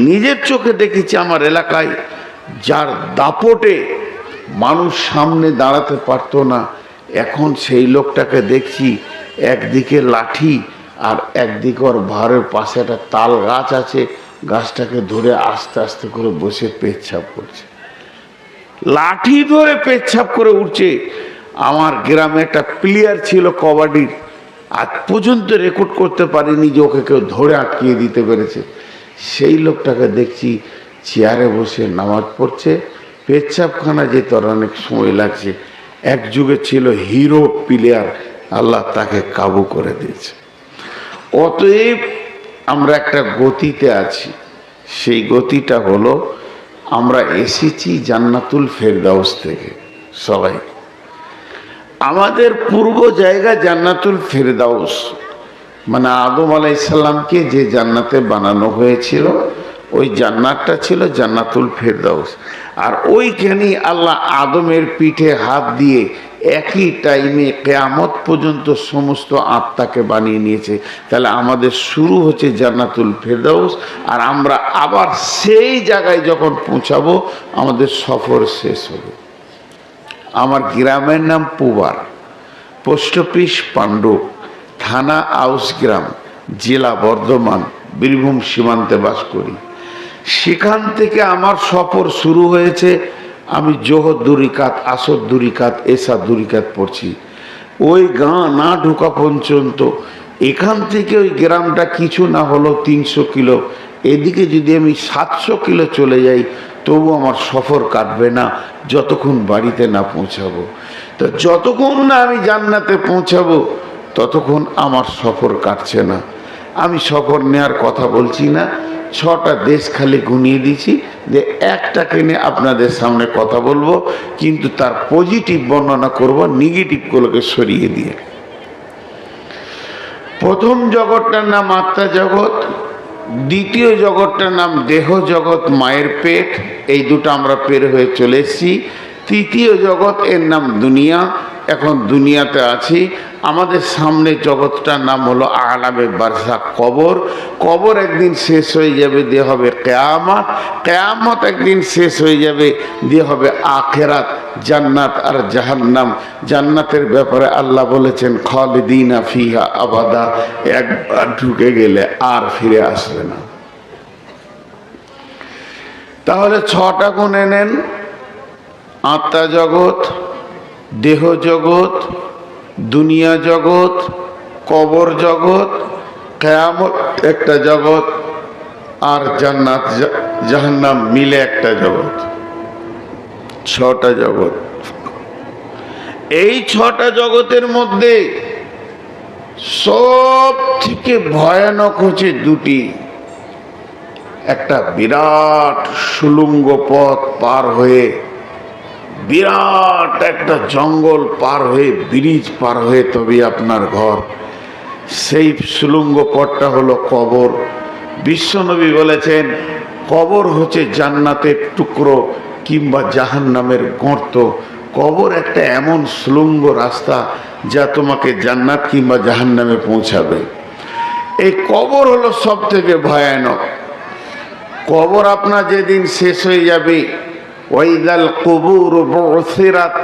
নিজের চোখে দেখেছি আমার এলাকায়, যার দাপটে মানুষ সামনে দাঁড়াতে পারতো না, এখন সেই লোকটাকে দেখছি একদিকে লাঠি আর একদিকে ওর ভারের পাশে একটা তাল গাছ আছে, গাছটাকে ধরে আস্তে আস্তে করে বসে পেচ্ছাপ করছে, লাঠি ধরে পেচ্ছাপ করে উঠছে। আমার গ্রামে একটা প্লেয়ার ছিল কবাডির, আজ পর্যন্ত রেকর্ড করতে পারিনি যে ওকে কেউ ধরে আটকিয়ে দিতে পেরেছে। সেই লোকটাকে দেখছি চেয়ারে বসে নামাজ পড়ছে, পেচ্ছাপখানা যেতে অনেক সময় লাগছে। এক যুগে ছিল হিরো প্লেয়ার, আল্লাহ তাকে কাবু করে দিয়েছে। অতএব আমরা একটা গতিতে আছি, সেই গতিটা হলো আমরা এসেছি জান্নাতুল ফেরদাউস থেকে। সবাই আমাদের পূর্ব জায়গা জান্নাতুল ফেরদাউস, মানে আদম আলাইহিস সালামকে যে জান্নাতে বানানো হয়েছিল ওই জান্নাতটা ছিল জান্নাতুল ফেরদাউস। আর ওইখানেই আল্লাহ আদমের পিঠে হাত দিয়ে একই টাইমে কিয়ামত পর্যন্ত সমস্ত আত্মাকে বানিয়ে নিয়েছে। তাহলে আমাদের শুরু হচ্ছে জান্নাতুল ফেরদাউস, আর আমরা আবার সেই জায়গায় যখন পৌঁছাবো আমাদের সফর শেষ হবে। আমার গ্রামের নাম পুবার, পোস্ট অফিস পাণ্ডু, থানা আউসগ্রাম, জেলা বর্ধমান, বীরভূম সীমান্তে বাস করি। সেখান থেকে আমার সফর শুরু হয়েছে। আমি জোহর দুরিকাত, আসর দুরিকাত, এশা দুরিকাত পড়ছি। ওই গাঁ না ঢোকা পর্যন্ত এখান থেকে ওই গ্রামটা কিছু না হলো 300 কিলো। এদিকে যদি আমি 700 কিলো চলে যাই তবু আমার সফর কাটবে না যতক্ষণ বাড়িতে না পৌঁছাবো। তো যতক্ষণ না আমি জান্নাতে পৌঁছাবো ততক্ষণ আমার সফর কাটছে না। আমি সফর নেওয়ার কথা বলছি না, 6টা দেশ খালি গুনিয়ে দিয়েছি যে একটাকে নিয়ে আপনাদের সামনে কথা বলবো, কিন্তু তার পজিটিভ বর্ণনা করব, নেগেটিভগুলোকে সরিয়ে দিয়ে। প্রথম জগৎটার নাম আত্মা জগৎ, দ্বিতীয় জগৎটার নাম দেহ জগৎ, মায়ের পেট, এই দুটো আমরা পের হয়ে চলে এসেছি। তৃতীয় জগৎ এর নাম দুনিয়া, এখন দুনিয়াতে আছি। আমাদের সামনে জগৎটার নাম হলো আলামে বারজাখ, কবর। কবর একদিন শেষ হয়ে যাবে, দিয়ে হবে কিয়ামত। কিয়ামত একদিন শেষ হয়ে যাবে, দিয়ে হবে আখিরাত, জান্নাত আর জাহান্নাম। জান্নাতের ব্যাপারে আল্লাহ বলেছেন খালিদিনা ফিহা আবাদা, একবার ঢুকে গেলে আর ফিরে আসবে না। তাহলে 6টা গুণে নেন: আত্মা জগৎ, দেহ জগৎ, দুনিয়া জগৎ, কবর জগৎ, কিয়ামত একটা জগৎ, আর জান্নাত জাহান্নাম মিলে একটা জগৎ। 6টা জগৎ। এই 6টা জগতের মধ্যে সব থেকে ভয়ানক হচ্ছে দুটি। একটা বিরাট সুলুঙ্গ পথ পার হয়ে, বিরাট একটা জঙ্গল পার হয়ে, ব্রিজ পার হয়ে তবে আপনার ঘর। সেই সুলুঙ্গ পথটা হলো কবর। বিশ্বনবী বলেছেন কবর হচ্ছে জান্নাতের টুকরো কিংবা জাহান্নামের গর্ত। কবর একটা এমন সুলুঙ্গ রাস্তা যা তোমাকে জান্নাত কিংবা জাহান্নামে পৌঁছাবে। এই কবর হলো সব থেকে ভয়ানক। কবর আপনার যেদিন শেষ হয়ে যাবে, ওয়াইদাল কুবুর বুসিরাত,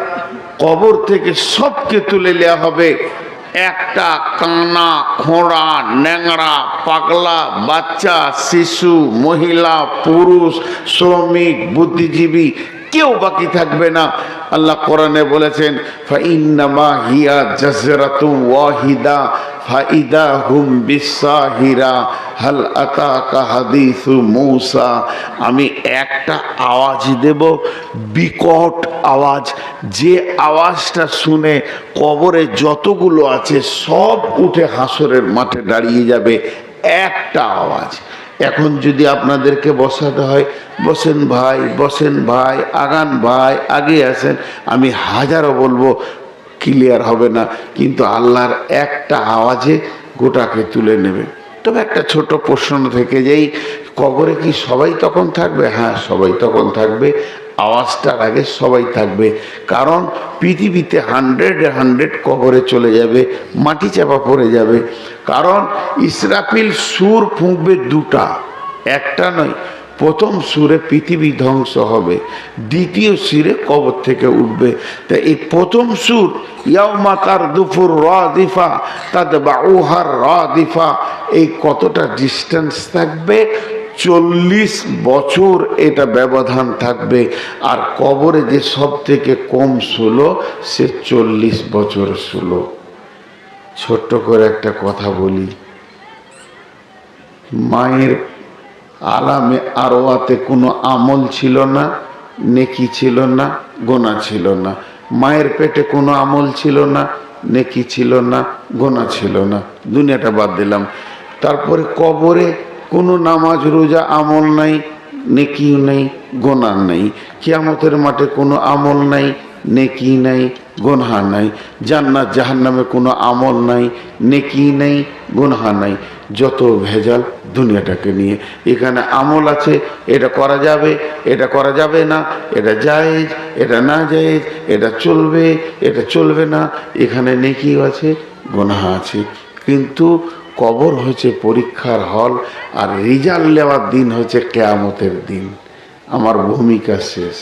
কবর থেকে সবকে তুলে নেওয়া হবে। একটা কানা, খোঁড়া, ন্যাংরা, পাগলা, বাচ্চা, শিশু, মহিলা, পুরুষ, শ্রমিক, বুদ্ধিজীবী কেউ বাকি থাকবে না। আল্লাহ কোরআনে বলেছেন ফাইন্নামা হিয়া জাজরাতুন ওয়াহিদা ফাইদা হুম বিসাহিরা হাল আতাকা হাদিসু মূসা। আমি একটা আওয়াজ দেব, বিকট আওয়াজ, যে আওয়াজটা শুনে কবরে যতগুলো আছে সব উঠে হাসরের মাঠে দাঁড়িয়ে যাবে। একটা আওয়াজ। এখন যদি আপনাদেরকে বসাতে হয়, বসেন ভাই, বসেন ভাই, আগান ভাই, আগে আসেন, আমি হাজারও বলবো, ক্লিয়ার হবে না। কিন্তু আল্লাহর একটা আওয়াজে গোটাকে তুলে নেবে। তবে একটা ছোট প্রশ্ন থেকে যাই, কবরে কি সবাই তখন থাকবে? হ্যাঁ, সবাই তখন থাকবে। আওয়াজটার আগে সবাই থাকবে, কারণ পৃথিবীতে 100 কবরে চলে যাবে, মাটি চাপা পড়ে যাবে। কারণ ইসরাফিল সুর ফুঁকবে দুটা, একটা নয়, প্রথম সুরে পৃথিবী ধ্বংস হবে, দ্বিতীয় সুরে কবর থেকে উঠবে। তা এই প্রথম সুর ইয়াউমা তারদুফুর রাদিফা তাতবাউহার রাদিফা, এই কতটা ডিস্টেন্স থাকবে? 40 বছর এটা ব্যবধান থাকবে। আর কবরে যে সব থেকে কম শুলো সে 40 বছর শুলো। ছোট্ট করে একটা কথা বলি, মায়ের আলামে আরওয়াতে কোনো আমল ছিল না, নেকি ছিল না, গোনা ছিল না। মায়ের পেটে কোনো আমল ছিল না, নেকি ছিল না, গোনা ছিল না, দুনিয়াটা বাদ দিলাম। তারপরে কবরে কোনো নামাজ রোজা আমল নাই, নেকি নাই, গোনা নাই। কিয়ামতের মাঠে কোনো আমল নাই, নেকি নাই, গুনাহ নাই। জান্নাত জাহান্নামে কোনো আমল নাই, নেকি নাই, গুনাহ নাই। যত ভেজাল দুনিয়াটাকে নিয়ে। এখানে আমল আছে, এটা করা যাবে, এটা করা যাবে না, এটা জায়েজ, এটা না জায়েজ, এটা চলবে, এটা চলবে না। এখানে নেকি আছে, গুনাহ আছে। কিন্তু কবর হচ্ছে পরীক্ষার হল, আর রেজাল্ট নেওয়ার দিন হচ্ছে কিয়ামতের দিন। আমার ভূমিকা শেষ।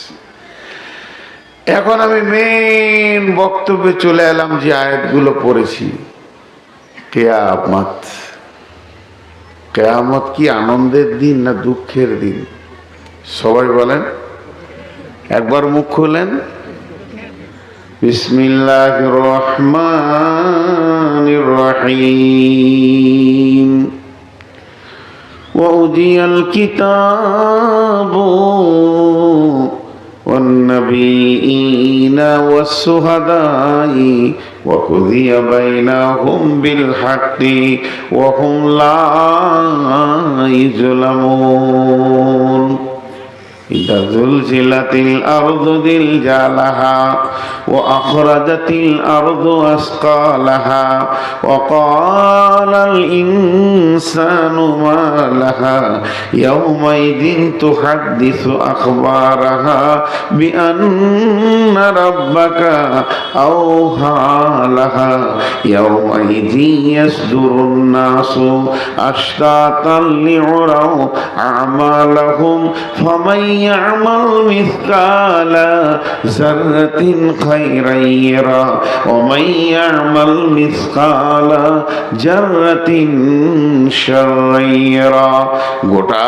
এখন আমি মেন বক্তব্যে চলে এলাম, যে আয়াতগুলো পড়েছি। কিয়ামত, কিয়ামত কি আনন্দের দিন না দুঃখের দিন? সবাই বলেন, একবার মুখ খুলেন। বিসমিল্লাহির রহমানির রহিম। ওয়াউদিয়াল কিতাবু والنبيين والشهداء وقضي بينهم بالحق وهم لا يظلمون إذا زلزلت الأرض زلزالها وأخرجت الأرض أثقالها وقال الإنسان ما لها يومئذ تحدث أخبارها بأن ربك أوحى لها يومئذ يصدر الناس أشتاتا ليروا أعمالهم فمن يعمل مثقال ذرة خيرا يره ومن يعمل مثقال ذرة شرا يره। গোটা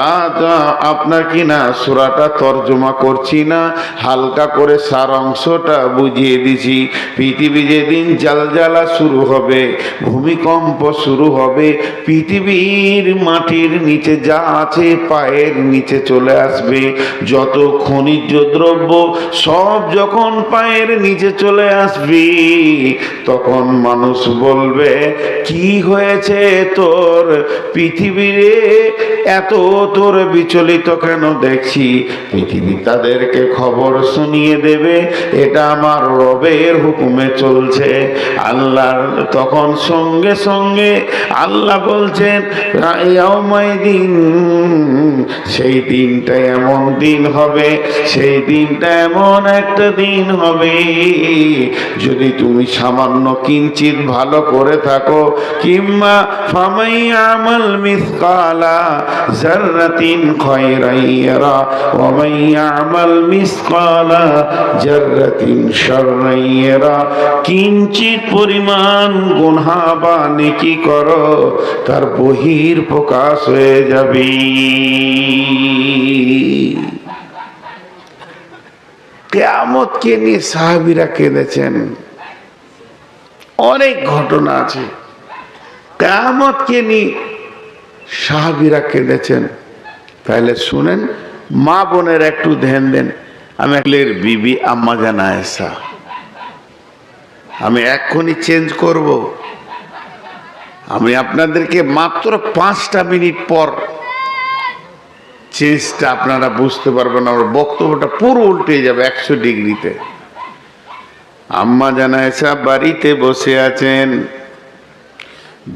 আপনার কিনা সূরাটা তরজমা করছি না, হালকা করে সার অংশটা বুঝিয়ে দিছি। পৃথিবী যেদিন জালজালা শুরু হবে, ভূমিকম্প শুরু হবে, পৃথিবীর মাটির নিচে যা আছে পায়ের নিচে চলে আসবে। যত খনিজ দ্রব্য সব যখন পায়ের নিচে চলে আসবে, তখন মানুষ বলবে, কি হয়েছে তোর? পৃথিবীরে এত তোর বিচলিত কেন দেখছি? পৃথিবী তাদেরকে খবর শুনিয়ে দেবে, এটা আমার রবের হুকুমে চলছে। আল্লাহর তখন সঙ্গে সঙ্গে আল্লাহ বলছেন, ইয়াউমাইদিন, সেই দিনটা এমন দিন হবে, সেই দিনটা এমন একটা দিন হবে, যদি তুমি সামান্য কিঞ্চিত ভালো করে থাকো, কিংবা ফামাই আমাল মিসকালা জাররাতিন খায়রান ইয়ারা ওয়া মান ইয়ামাল মিসকালা জাররাতিন শাররান ইয়ারা। কিঞ্চিত পরিমাণ গুনাহ বা নেকি করো, তার বহির প্রকাশ হয়ে যাবে। কিয়ামতকে নিয়ে সাহাবীরা কেঁদেছেন, অনেক ঘটনা আছে। কিয়ামতকে নিয়ে সাহাবীরা কেঁদেছেন। তাহলে শুনেন, মা বোনের একটু ধ্যান দেন। আমি একলের বিবি আম্মা জান আয়েশা, আমি এক্ষুনি চেঞ্জ করব। আমি আপনাদেরকে মাত্র 5টা মিনিট পর চেঞ্জটা আপনারা বুঝতে পারবেন। আমার বক্তব্যটা পুরো উল্টে যাবে 100 ডিগ্রিতে। আম্মা জান আয়েশা বাড়িতে বসে আছেন,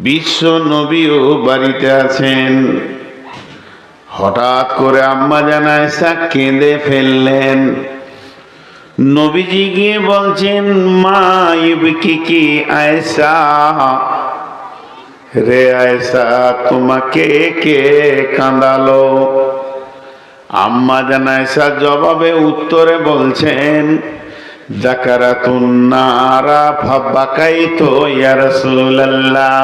বিশ্ব নবীও বাড়িতে আছেন। হঠাৎ করে আম্মা জান আয়েশা কেঁদে ফেললেন। নবীজি গিয়ে বলছেন, মা ইবকিকি আয়েশা, রে আয়েশা তোমাকে কে কাঁদালো? আম্মা জান আয়েশা জবাবে উত্তরে বলছেন, যাকারাতুন নারা ফাবাকাইতু ইয়া রাসূলুল্লাহ,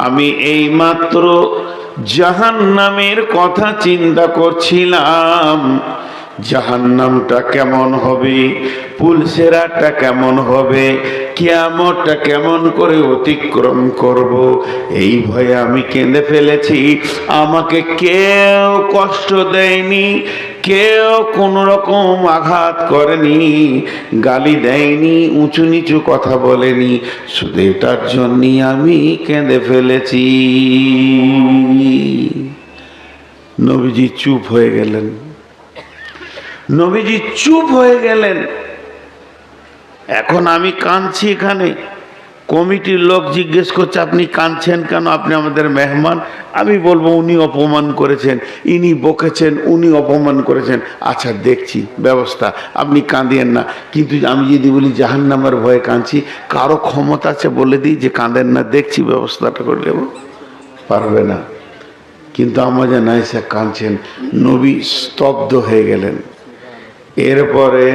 আমি এইমাত্র জাহান্নামের কথা চিন্তা করছিলাম। জাহান্নামটা কেমন হবে, পুলসেরাটা কেমন হবে, কিয়ামতটা কেমন করে অতিক্রম করব, এই ভয়ে আমি কেঁদে ফেলেছি। আমাকে কেউ কষ্ট দেয়নি, কেউ কোনো রকম আঘাত করেনি, গালি দেয়নি, উঁচু নিচু কথা বলেনি, শুধু এটার জন্যই আমি কেঁদে ফেলেছি। নবীজি চুপ হয়ে গেলেন। নবীজি চুপ হয়ে গেলেন। এখন আমি কাঁদছি, এখানে কমিটির লোক জিজ্ঞেস করছে আপনি কাঁদছেন কেন, আপনি আমাদের মেহমান। আমি বলবো উনি অপমান করেছেন, ইনি বকেছেন, উনি অপমান করেছেন। আচ্ছা দেখছি ব্যবস্থা, আপনি কাঁদিয়েন না। কিন্তু আমি যদি বলি জাহান্নামের ভয়ে কাঁদছি, কারো ক্ষমতা আছে বলে দিই যে কাঁদেন না, দেখছি ব্যবস্থাটা করে দেব? পারবে না। কিন্তু আম্মা জান আয়েশা কাঁদছেন। নবী স্তব্ধ হয়ে গেলেন। এরপরে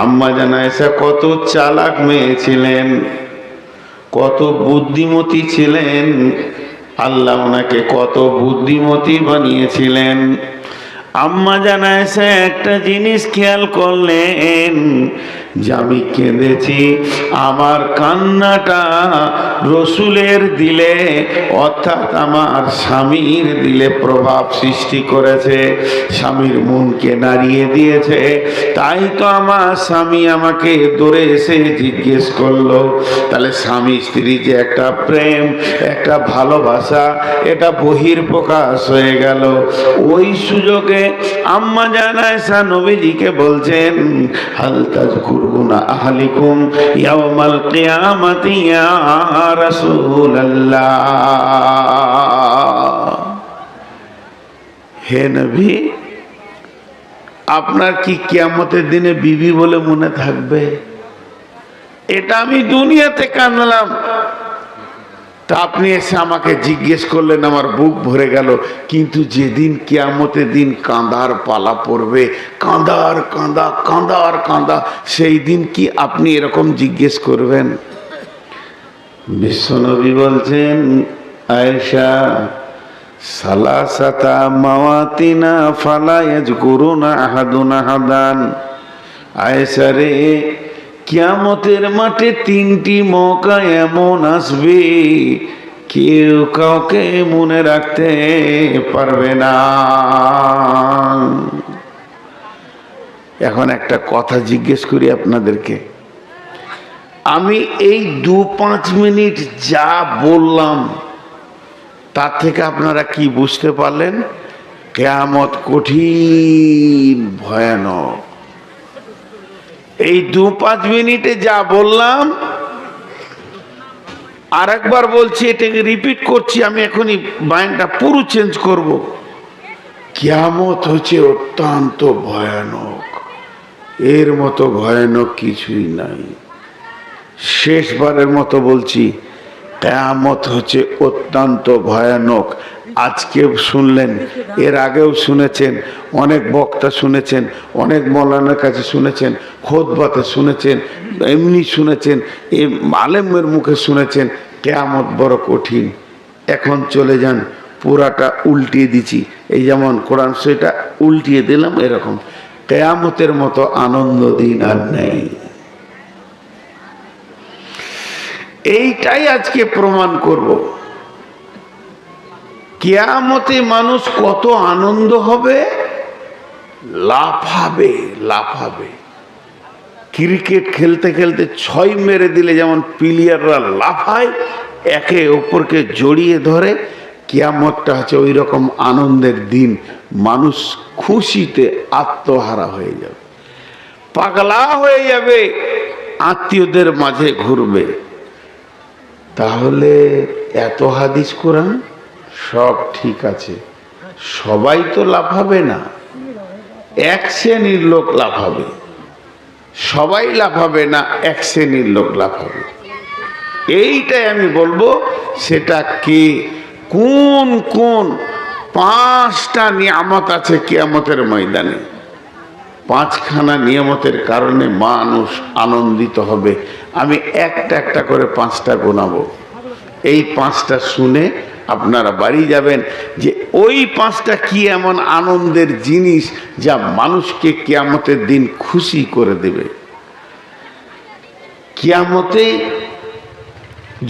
আম্মা জান আয়েশা কত চালাক মেয়ে ছিলেন, কত বুদ্ধিমতী ছিলেন, আল্লাহ ওনাকে কত বুদ্ধিমতী বানিয়েছিলেন। আম্মা জান আয়েশা একটা জিনিস খেয়াল করলেন যে আমি কেঁদেছি, আমার কান্নাটা রসুলের দিলে অর্থাৎ আমার স্বামীর দিলে প্রভাব সৃষ্টি করেছে, স্বামীর মনকে নাড়িয়ে দিয়েছে। তাই তো আমার স্বামী আমাকে দৌড়ে এসে জিজ্ঞেস করলো। তাহলে স্বামী স্ত্রী যে একটা প্রেম, একটা ভালোবাসা, এটা বহির্প্রকাশ হয়ে গেল। ওই সুযোগে আম্মা জান আয়েশা নবীজিকে বলছেন, হাল তাযকুরুনা আহলিকুম ইয়াওমাল কিয়ামাতি ইয়া রাসূলুল্লাহ। হে নবী, আপনার কি কিয়ামতের দিনে বিবি বলে মনে থাকবে? এটা আমি দুনিয়াতে কাঁদলাম, তা আপনি এসে আমাকে জিজ্ঞেস করলেন, আমার বুক ভরে গেল। কিন্তু যেদিন কিয়ামতের দিন কাঁদার পালা পড়বে, কাঁদার কাঁদা কাঁদার কাঁদা, সেই দিন কি আপনি এরকম জিজ্ঞেস করবেন? বিশ্বনবী বলছেন, আয়েশা সালাসাতা মাওয়াতিনা ফালা ইয়াযকুরুনা আহাদুন আহাদান। আয়েশা রে, কিয়ামতের মাঠে তিনটি মৌকা এমন আসবে, কেউ কাউকে মনে রাখতে পারবে না। এখন একটা কথা জিজ্ঞেস করি আপনাদেরকে, আমি এই 2-5 মিনিট যা বললাম তার থেকে আপনারা কি বুঝতে পারলেন? কিয়ামত কঠিন, ভয়ানক। এই 2-5 মিনিটে যা বললাম, আর একবার বলছি, এটাকে রিপিট করছি, আমি এখনই মাইন্ডটা পুরো চেঞ্জ করব। কিয়ামত হচ্ছে অত্যন্ত ভয়ানক, এর মতো ভয়ানক কিছুই নাই। শেষবারের মতো বলছি, কিয়ামত হচ্ছে অত্যন্ত ভয়ানক। আজকে শুনলেন, এর আগেও শুনেছেন, অনেক বক্তা শুনেছেন, অনেক মৌলানার কাছে শুনেছেন, খুতবাতে শুনেছেন, এমনি শুনেছেন, এই আলেমের মুখে শুনেছেন কিয়ামত বড় কঠিন। এখন চলে যান, পুরাটা উল্টিয়ে দিচ্ছি। এই যেমন কোরআন শরীফটা উল্টিয়ে দিলাম, এরকম কিয়ামতের মতো আনন্দ দিন আর নেই। এইটাই আজকে প্রমাণ করব। কিয়ামতে মানুষ কত আনন্দ হবে, লাফাবে লাফাবে। ক্রিকেট খেলতে খেলতে 6 মেরে দিলে যেমন প্লেয়াররা লাফায়, একে অপরকে জড়িয়ে ধরে, কিয়ামতটা হচ্ছে ওই রকম আনন্দের দিন। মানুষ খুশিতে আত্মহারা হয়ে যাবে, পাগলা হয়ে যাবে, আত্মীয়দের মাঝে ঘুরবে। তাহলে এত হাদিস কোরআন সব ঠিক আছে, সবাই তো লাফাবে না, এক শ্রেণীর লোক লাফাবে। সবাই লাফাবে না, এক শ্রেণীর লোক লাফাবে। এইটাই আমি বলবো, সেটা কে, কোন কোন 5টা নিয়ামত আছে কিয়ামতের ময়দানে। 5খানা নিয়ামতের কারণে মানুষ আনন্দিত হবে। আমি একটা একটা করে 5টা গোনাবো। এই 5টা শুনে আপনারা বাড়ি যাবেন যে ওই 5টা কি এমন আনন্দের জিনিস যা মানুষকে কিয়ামতের দিন খুশি করে দেবে। কিয়ামতে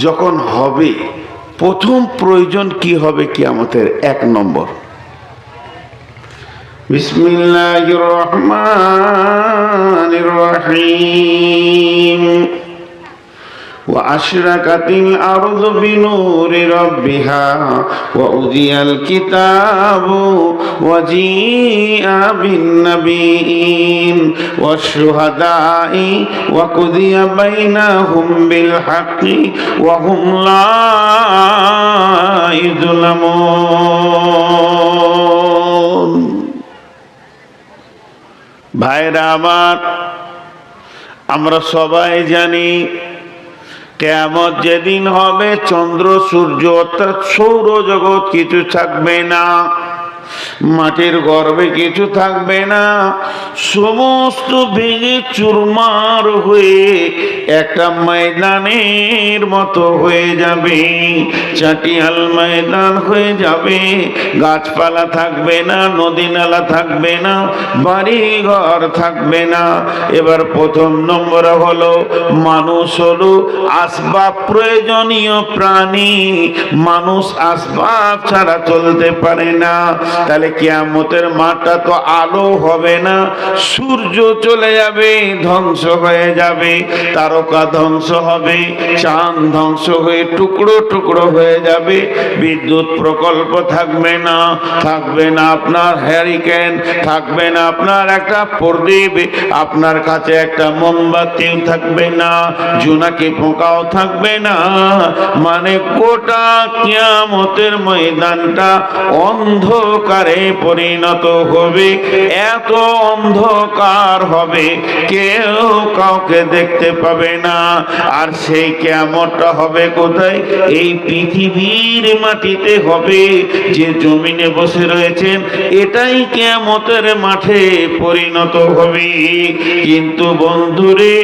যখন হবে, প্রথম প্রয়োজন কি হবে কিয়ামতের? 1 নম্বর, বিসমিল্লাহির রহমানির রহিম। وأشرقت الأرض بنور ربها وأوذي الكتاب وجيء بالنبيين والشهداء وقضي بينهم بالحق وهم لا يظلمون। ভাইরা আমার, আমরা সবাই জানি কিয়ামত যেদিন হবে, চন্দ্র সূর্য অর্থাৎ সৌরজগৎ কিছু থাকবে না, মাটির গর্ভে কিছু থাকবে না, সমস্ত ভেঙে চুরমার হয়ে একটা ময়দানের মতো হয়ে যাবে, চাটিয়াল ময়দান হয়ে যাবে। গাছপালা থাকবে না, নদী নালা থাকবে না, বাড়ি ঘর থাকবে না। এবার প্রথম নম্বর হলো মানুষ হলো আসবাব প্রয়োজনীয় প্রাণী। মানুষ আসবাব ছাড়া চলতে পারে না। তাহলে কিয়ামতের মাঠটা তো আলো হবে না, সূর্য চলে যাবে, ধ্বংস হয়ে যাবে, তারকা ধ্বংস হবে, চাঁদ ধ্বংস হয়ে টুকরো টুকরো হয়ে যাবে, বিদ্যুৎ প্রকল্প থাকবে না, থাকবে না আপনার হ্যারিকেন, থাকবে না আপনার একটা প্রদীপ, আপনার কাছে একটা মোমবাতিও থাকবে না, জোনাকি পোকাও থাকবে না। মানে গোটা কিয়ামতের ময়দানটা অন্ধকারে পরিণত হবে। এত অন্ধকার হবে কেউ কাউকে দেখতে পাবে না। আর সেই কিয়ামতটা হবে কোথায়? এই পৃথিবীর মাটিতে হবে। যে জমিনে বসে রয়েছেন এটাই কিয়ামতের মাঠে পরিণত হবে। কিন্তু বন্ধুরে,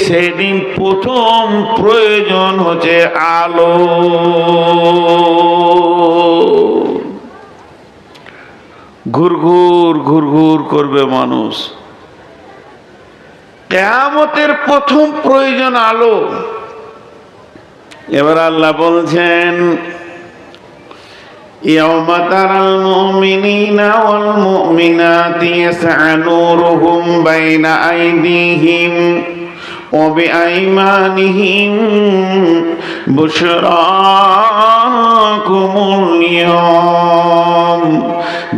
সেদিন প্রথম প্রয়োজন হচ্ছে আলো। ঘুরঘুর ঘুরঘুর করবে মানুষ। কিয়ামতের প্রথম প্রয়োজন আলো। এবার আল্লাহ বলছেন, ইয়াওমা তারাল মুমিনিনা ওয়াল মুমিনাতি ইয়াসআ নূরুহুম বাইনা আইদিহিম ওয়া বিআইমানিহিম বুশরাকুমুল ইয়াওম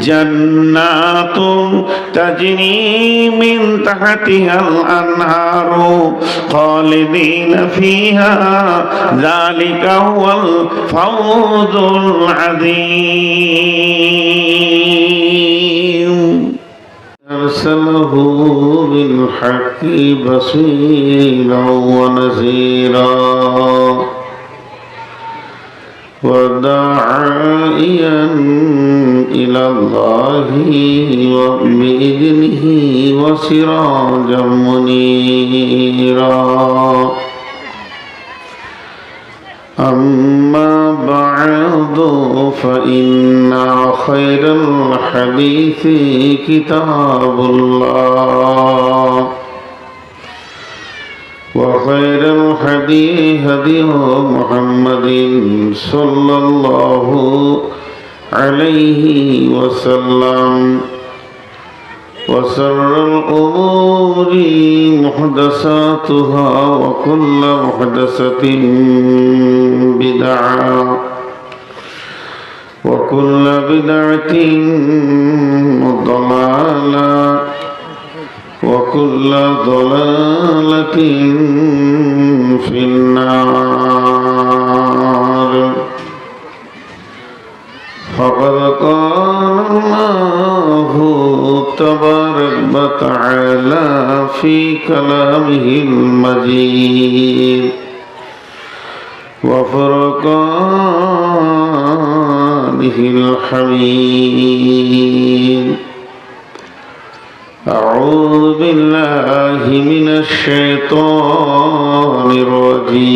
জান্নাতুন তাজরি মিন তাহতিহাল আনহারু খালিদিনা ফিহা যালিকা হুয়াল ফাওজুল আযীম। أرسله بالحق بصيرا ونذيرا وداعيا إلى الله بإذنه وسراجا منيرا. أما بعد فإن خير الحديث كتاب الله وخير الهدي هدي محمد صلى الله عليه وسلم وشر الأمور محدثاتها وكل محدثة بدعة وكل بدعة ضلالة وكل ضلالة في النار. فقد قال الله تبارك وتعالى في كلامه المجيد وفرقانه الحميد أعوذ بالله من الشيطان الرجيم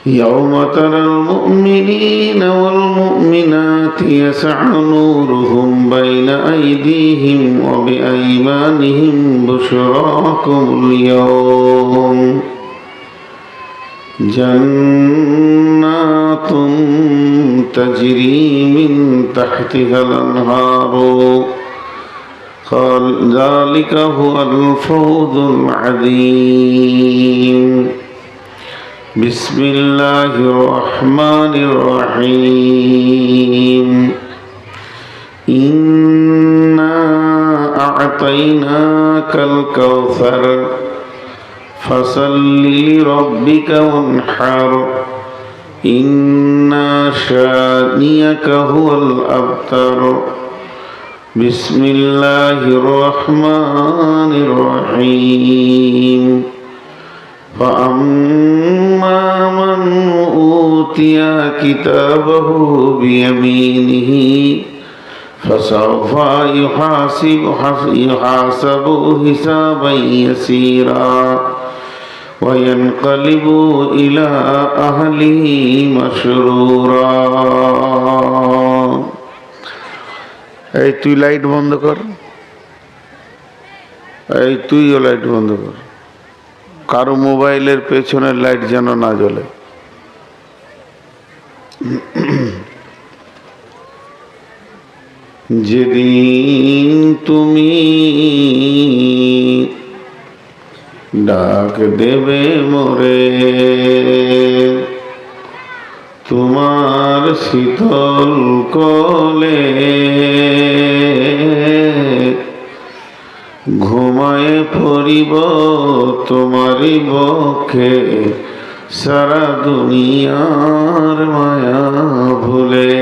يوم ترى المؤمنين والمؤمنات يسعى نورهم بين أيديهم وبأيمانهم بشراكم اليوم جنات تجري من تحتها الأنهار قال ذلك هو الفوز العظيم بسم الله الرحمن الرحيم إنا أعطيناك الكوثر فصل لربك وانحر إن شانئك هو الأبتر بسم الله الرحمن الرحيم فأما من أوتي كتابه بيمينه فسوف يحاسب حسابا يسيرا وينقلب إلى أهله مسرورا এই তুই লাইট বন্ধ কর, এই তুইও লাইট বন্ধ কর, কারো মোবাইলের পেছনের লাইট যেন না জ্বলে। যেদিন তুমি ডাক দেবে মোরে, তোমার শীতল কোলে ঘুমায় পড়িব তোমারই বক্ষে সারা দুনিয়ার মায়া ভুলে।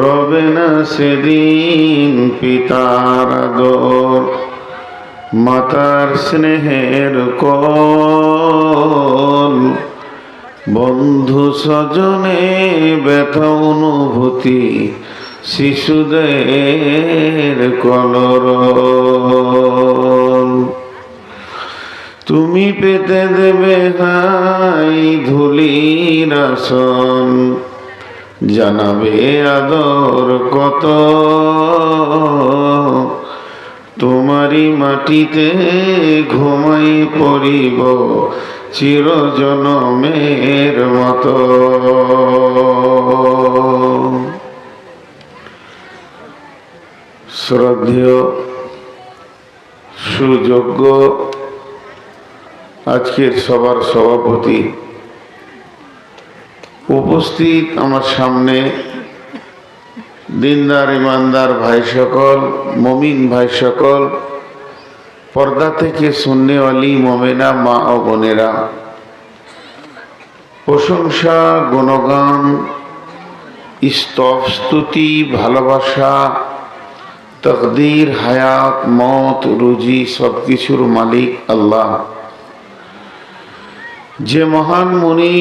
রবে না সেদিন পিতার আদর, মাতার স্নেহের কল, বন্ধু স্বজনে ব্যথা অনুভূতি, শিশুদের কলরল। তুমি পেতে দেবে হাই ধুলির আসন, জানাবে আদর কত, তোমারই মাটিতে ঘুমাই পড়িব চিরজনমের মতো। শ্রদ্ধেয় সুযোগ্য আজকের সবার সভাপতি, উপস্থিত আমার সামনে দিনদার ইমানদার ভাই সকল, মমিন ভাই সকল, পর্দা থেকে সুন্নিওয়ালি মোমেনা মা ও বোনেরা, প্রশংসা গুণগান স্তব স্তুতি ভালোবাসা তকদির হায়াত মত রুজি সব কিছুর মালিক আল্লাহ, যে মহান মুনি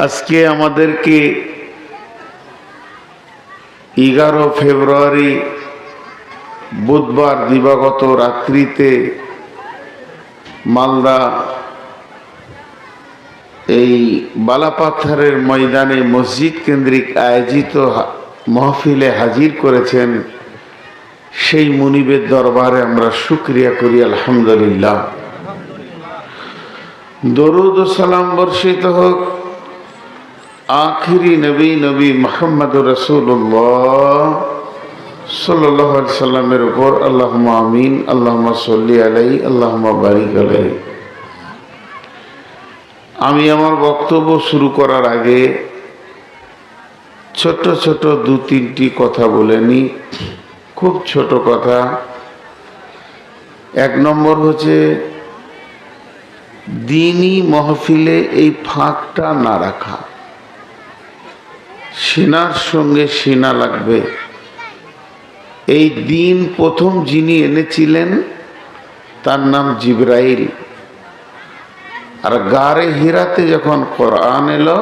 আজকে আমাদেরকে 11 ফেব্রুয়ারি বুধবার দিবাগত রাত্রিতে মালদা এই বালাপাথরের ময়দানে মসজিদ কেন্দ্রিক আয়োজিত মাহফিলে হাজির করেছেন, সেই মুনিবের দরবারে আমরা শুকরিয়া করি আলহামদুলিল্লাহ। দরুদ ও সালাম বর্ষিত হোক আখিরি নবী মুহাম্মদুর রাসূলুল্লাহ সাল্লাল্লাহু আলাইহি সাল্লামের উপর। আল্লাহুম্মা আমিন, আল্লাহুম্মা সাল্লি আলাইহি, আল্লাহুম্মা বারিক আলাইহি। আমি আমার বক্তব্য শুরু করার আগে ছোট ছোট 2-3টি কথা বলে নিই, খুব ছোট কথা। 1 নম্বর হচ্ছে দ্বীনি মাহফিলে এই ফাঁকটা না রাখা, সিনার সঙ্গে সিনা লাগবে। এই দিন প্রথম যিনি এনেছিলেন তার নাম জিবরাইল। আর গারে হিরাতে যখন কোরআন এলো,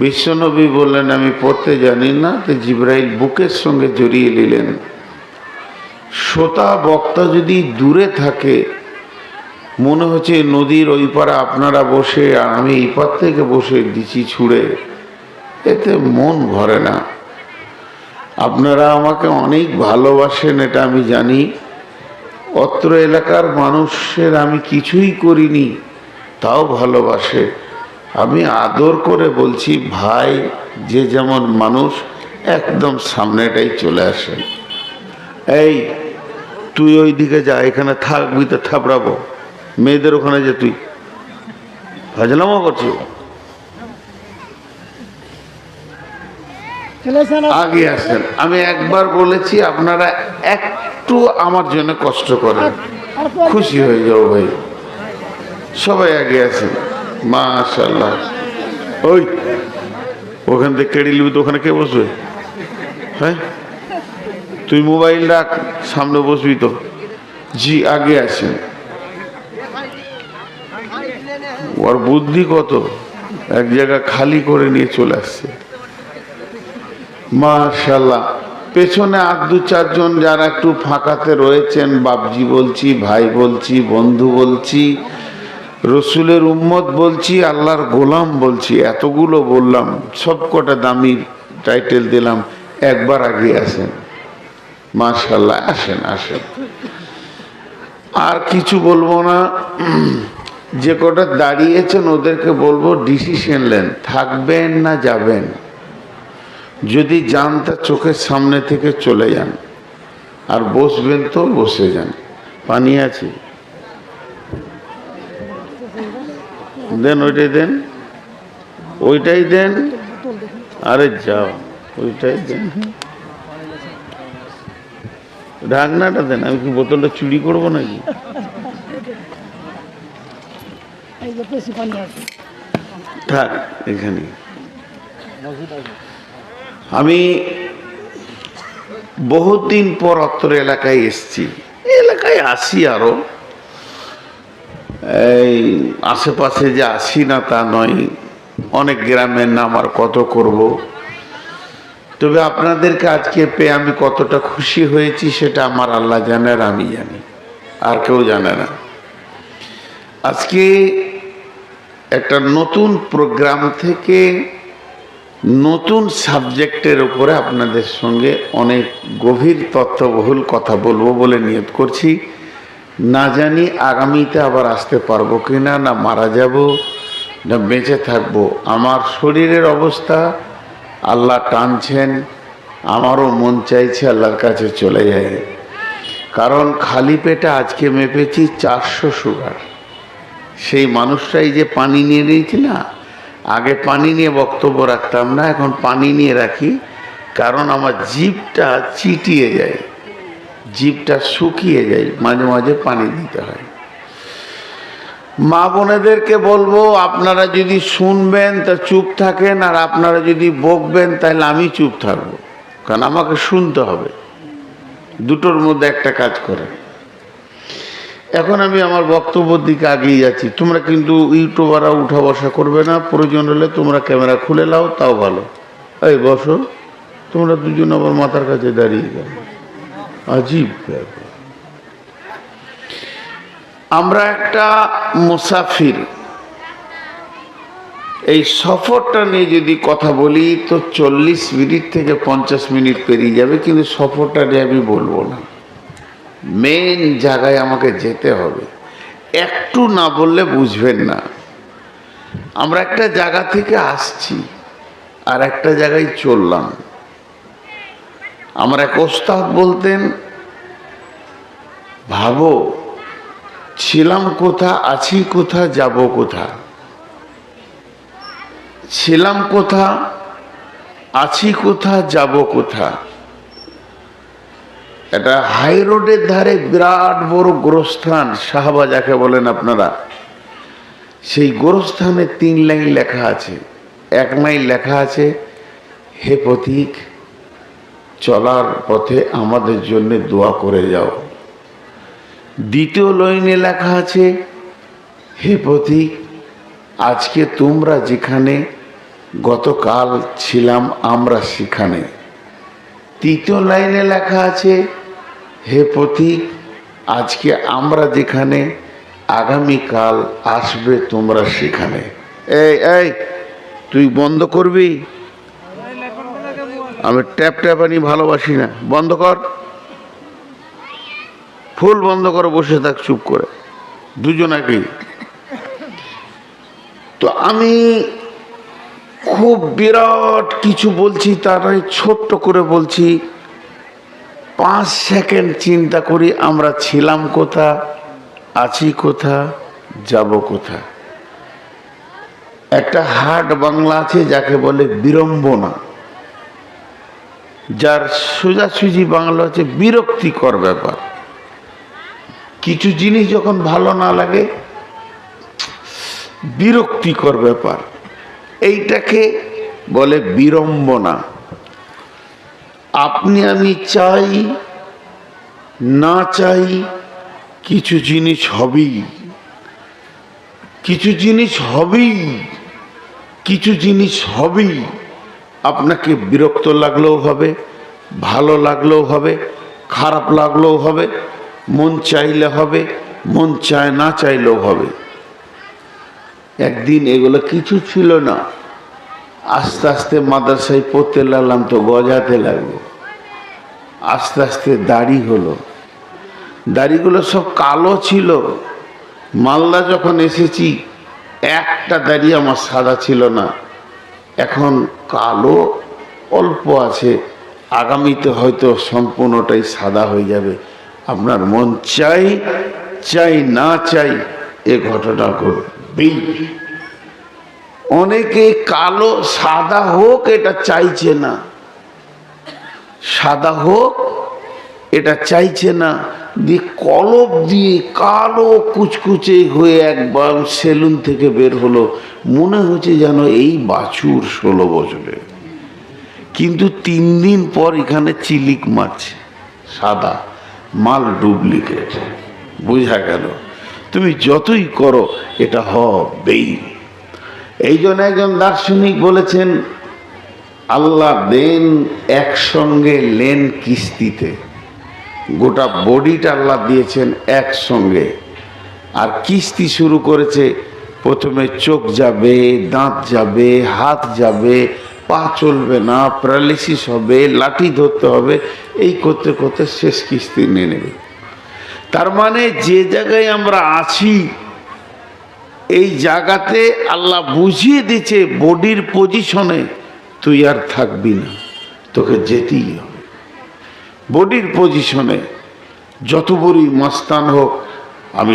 বিশ্বনবী বললেন আমি পড়তে জানি না, তো জিবরাইল বুকের সঙ্গে জড়িয়ে নিলেন। শ্রোতা বক্তা যদি দূরে থাকে, মনে হচ্ছে নদীর ওই পারে আপনারা বসে আর আমি এই পার থেকে বসে দিচ্ছি ছুঁড়ে, এতে মন ভরে না। আপনারা আমাকে অনেক ভালোবাসেন, এটা আমি জানি। অত্র এলাকার মানুষের আমি কিছুই করিনি, তাও ভালোবাসে। আমি আদর করে বলছি, ভাই যে যেমন মানুষ একদম সামনেটাই চলে আসেন। এই তুই ওই দিকে যা, এখানে থাকবি তো থাপড়াবো, মেয়েদের ওখানে যে তুই ফাজলামো করছি, আগে আসেন। আমি একবার বলেছি আপনারা একটু আমার জন্য কষ্ট করেন, খুশি হয়ে যাও ভাই। সবাই আগে আছেন, মাশাআল্লাহ। ওই ওখান থেকে কেড়ে নিবি তো, ওখানে কে বসবে? হ্যাঁ, তুই মোবাইল রাখ, সামনে বসবি তো। জি আগে আসেন। ওর বুদ্ধি কত, এক জায়গা খালি করে নিয়ে চলে আসছে, মাশাআল্লাহ। পেছনে আর দু চারজন যারা একটু ফাঁকাতে রয়েছেন, বাপজি বলছি, ভাই বলছি, বন্ধু বলছি, রসুলের উম্মত বলছি, আল্লাহর গোলাম বলছি, এতগুলো বললাম, সব কটা দামি টাইটেল দিলাম। একবার আগে আসেন, মাশাআল্লাহ, আসেন আসেন। আর কিছু বলবো না। যে কটা দাঁড়িয়েছেন ওদেরকে বলবো ডিসিশন নেন, থাকবেন না যাবেন। যদি যান তা চোখের সামনে থেকে চলে যান, আর বসবেন তো বসে যান। পানি আছে, দেন, ওইটাই দেন, ওইটাই দেন। আরে যাও, ওইটাই দেন, ঢাকনাটা দেন। আমি কি বোতলটা চুরি করবো নাকি? থাক এখানে। আমি বহুত দিন পর অত্র এলাকায় এসছি। এলাকায় আসি আরো, এই আশেপাশে যে আসি না তা নয়, অনেক গ্রামের নাম আর কত করব। তবে আপনাদেরকে আজকে পেয়ে আমি কতটা খুশি হয়েছি সেটা আমার আল্লাহ জানে আর আমি জানি, আর কেউ জানে না। আজকে একটা নতুন প্রোগ্রাম থেকে নতুন সাবজেক্টের উপরে আপনাদের সঙ্গে অনেক গভীর তথ্যবহুল কথা বলবো বলে নিয়ত করছি। না জানি আগামীতে আবার আসতে পারবো কিনা, না মারা যাব না বেঁচে থাকবো। আমার শরীরের অবস্থা আল্লাহ টানছেন, আমারও মন চাইছে আল্লাহর কাছে চলে যায়। কারণ খালি পেটে আজকে মেপেছি 400 সুগার। সেই মানুষটাই যে পানি নিয়ে নিয়েছি না, আগে পানি নিয়ে বক্তব্য রাখতাম না, এখন পানি নিয়ে রাখি। কারণ আমার জিভটা চিটিয়ে যায়, জিভটা শুকিয়ে যায়, মাঝে মাঝে পানি দিতে হয়। মা বোনেদেরকে বলবো, আপনারা যদি শুনবেন তা চুপ থাকেন, আর আপনারা যদি বকবেন তাহলে আমি চুপ থাকবো, কারণ আমাকে শুনতে হবে। দুটোর মধ্যে একটা কাজ করে। এখন আমি আমার বক্তব্যের দিকে আগিয়ে যাচ্ছি। তোমরা কিন্তু ইউটিউবাররা উঠা বসা করবে না, প্রয়োজন হলে তোমরা ক্যামেরা খুলে নাও, তাও ভালো। এই বসো, তোমরা দুজন আবার মাথার কাছে দাঁড়িয়ে গেল, আজীব ব্যাপার। আমরা একটা মুসাফির, এই সফরটা নিয়ে যদি কথা বলি তো 40 মিনিট থেকে 50 মিনিট পেরিয়ে যাবে, কিন্তু সফরটা নিয়ে আমি বলবো না। মেন জায়গায় আমাকে যেতে হবে, একটু না বললে বুঝবেন না। আমরা একটা জায়গা থেকে আসছি আর একটা জায়গায় চললাম। আমার এক ওস্তাদ বলতেন, ভাবো ছিলাম কোথা, আছি কোথা, যাব কোথা। ছিলাম কোথা, আছি কোথা, যাব কোথা। এটা হাই রোডের ধারে বিরাট বড় গোরস্থান, শাহবাজ যাকে বলেন আপনারা। সেই গোরস্থানে 3 লাইন লেখা আছে। 1 লাইন লেখা আছে, হে পথিক, চলার পথে আমাদের জন্য দোয়া করে যাও। দ্বিতীয় লাইনে লেখা আছে, হে পথিক, আজকে তোমরা যেখানে, গতকাল ছিলাম আমরা সেখানে। তৃতীয় লাইনে লেখা আছে, হে পথিক, আজকে আমরা যেখানে, আগামীকাল আসবে তোমরা সেখানে। এই এই তুই বন্ধ করবি? আমি ট্যাপ ট্যাপানি ভালোবাসি না, বন্ধ কর, ফুল বন্ধ করে বসে থাক চুপ করে দুজনাকেই। তো আমি খুব বিরাট কিছু বলছি, তারাই ছোট্ট করে বলছি। 5 সেকেন্ড চিন্তা করি আমরা ছিলাম কোথা, আছি কোথা, যাব কোথা। একটা হাট বাংলা আছে যাকে বলে বিড়ম্বনা, যার সোজাসুজি বাংলা হচ্ছে বিরক্তিকর ব্যাপার। কিছু জিনিস যখন ভালো না লাগে, বিরক্তিকর ব্যাপার, এইটাকে বলে বিড়ম্বনা। আপনি আমি চাই না চাই, কিছু জিনিস হবেই, কিছু জিনিস হবেই, কিছু জিনিস হবেই। আপনাকে বিরক্ত লাগলেও হবে, ভালো লাগলেও হবে, খারাপ লাগলেও হবে, মন চাইলে হবে, মন চায় না চাইলেও হবে। একদিন এগুলো কিছু ছিল না, আস্তে আস্তে মাদ্রাসায় পড়তে লাগলাম তো গজাতে লাগলো। আস্তে আস্তে দাড়ি হলো, দাড়িগুলো সব কালো ছিল। মালদা যখন এসেছি একটা দাড়ি আমার সাদা ছিল না, এখন কালো অল্প আছে, আগামীতে হয়তো সম্পূর্ণটাই সাদা হয়ে যাবে। আপনার মন চাই চাই না চাই এ ঘটনা ঘটবেই। অনেকে কালো সাদা হোক এটা চাইছে না, সাদা হোক এটা চাইছে না, দিয়ে কলপ দিয়ে কালো কুচকুচে হয়ে একবার সেলুন থেকে বের হলো, মনে হচ্ছে যেন এই বাছুর 16 বছরের। কিন্তু 3 দিন পর এখানে চিলিক মারছে, সাদা মাল ডুপ্লিকেট। বোঝা গেল তুমি যতই করো এটা হবেই। এই জন্য একজন দার্শনিক বলেছেন, আল্লাহ দেন একসঙ্গে লেন কিস্তিতে। গোটা বডিটা আল্লাহ দিয়েছেন একসঙ্গে, আর কিস্তি শুরু করেছে। প্রথমে চোখ যাবে, দাঁত যাবে, হাত যাবে, পা চলবে না, প্যারালিসিস হবে, লাঠি ধরতে হবে, এই করতে করতে শেষ কিস্তি নিয়ে নেবে। তার মানে যে জায়গায় আমরা আছি এই জায়গাতে আল্লাহ বুঝিয়ে দিচ্ছে বডির পজিশনে তুই আর থাকবি না, তোকে যেতেই হবে। বডির পজিশনে যত বড়ই মস্তান হোক, আমি